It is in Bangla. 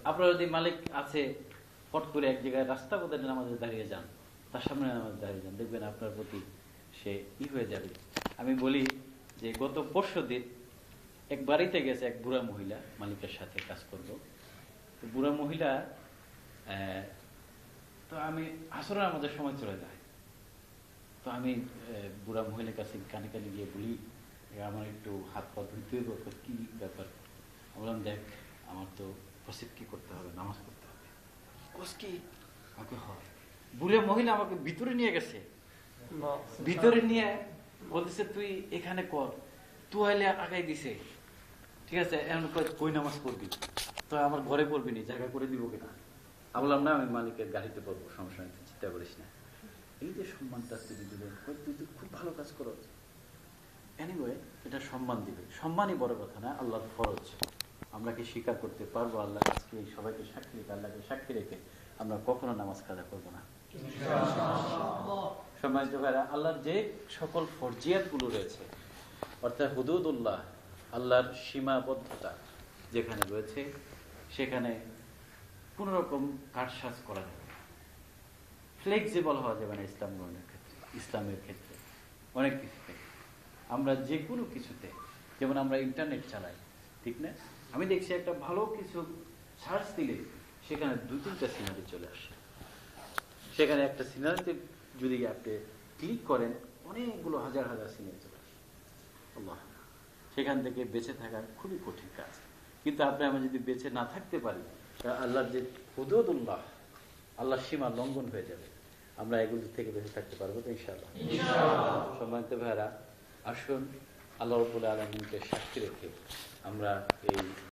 আপনার যদি মালিক আছে, পট করে এক জায়গায় রাস্তা পথে নামাজে দাঁড়িয়ে যান, তার সামনে নামাজে দাঁড়িয়ে যান, দেখবেন আপনার প্রতি সে হয়ে যাবে। আমি বলি যে গত পরশুদিন এক বাড়িতে গেছে এক বুড়া মহিলা, মালিকের সাথে কাজ করবো। তো বুড়া মহিলা, তো আমি আসরের আমাদের সময় চলে যায়। তো আমি বুড়া মহিলার কাছে কানে কানে গিয়ে বলি, আমার একটু হাত পা ধুইতে হবে। কি ব্যাপার? বললাম, দেখ, আমার তো প্রসিদ্ধ কি করতে হবে, নামাজ পড়তে হবে। কি আমাকে হয়? বুড়া মহিলা আমাকে ভিতরে নিয়ে গেছে, ভিতরে নিয়ে বলতেছে, তুই এখানে কর। তুই আইলে আগাই দিছে, ঠিক আছে, এখন কই নামাজ পড়বি? তো আমার ঘরে পড়বি নি, জায়গা করে দিব কিনা? আমি বললাম, না, আমি মালিকের গাড়িতে পড়বো, সমস্যা নেই, চিন্তা করিস না। এই যে সম্মানটা তুই দিলেন, তুই তো খুব ভালো কাজ করো। এনিওয়ে, এটা সম্মান দিবে, সম্মানই বড় কথা না, আল্লাহর ফরজ। আমরা কি স্বীকার করতে পারবো আল্লাহ আজকে সবাইকে সাক্ষী রেখে, আল্লাহকে সাক্ষী রেখে আমরা কখনো নামাজ কাজা করবো না? সম্মানিত ভাইরা, আল্লাহর যে সকল ফরজিয়াত গুলো রয়েছে, অর্থাৎ হুদুদুল্লাহ, আল্লাহর সীমাবদ্ধতা যেখানে রয়েছে, সেখানে কোন রকম কাটসাজ করা যাবে, ফ্লেক্সিবল হওয়া যাবে না। ইসলাম গ্রহণের ক্ষেত্রে, ইসলামের ক্ষেত্রে অনেক কিছুতে, আমরা যে কোনো কিছুতে, যেমন আমরা ইন্টারনেট চালাই, ঠিক না? আমি দেখছি একটা ভালো কিছু সার্চ দিলে সেখানে 2-3টা সিনারি চলে আসে। সেখানে একটা সিনারিতে যদি আপনি ক্লিক করেন, অনেকগুলো হাজার হাজার সিনারি চলে আসে। আল্লাহ, সেখান থেকে বেঁচে থাকা খুবই কঠিন কাজ। কিন্তু আপনি আমি যদি বেঁচে না থাকতে পারি, আল্লাহর যে হুদুদুল্লাহ, আল্লাহর সীমা লঙ্ঘন হয়ে যাবে। আমরা এগুলো থেকে বেঁচে থাকতে পারবো তো ইনশাআল্লাহ? সম্মানিত ভাইরা, আসুন আল্লাহ রাব্বুল আলামিনকে সাক্ষী রেখে আমরা এই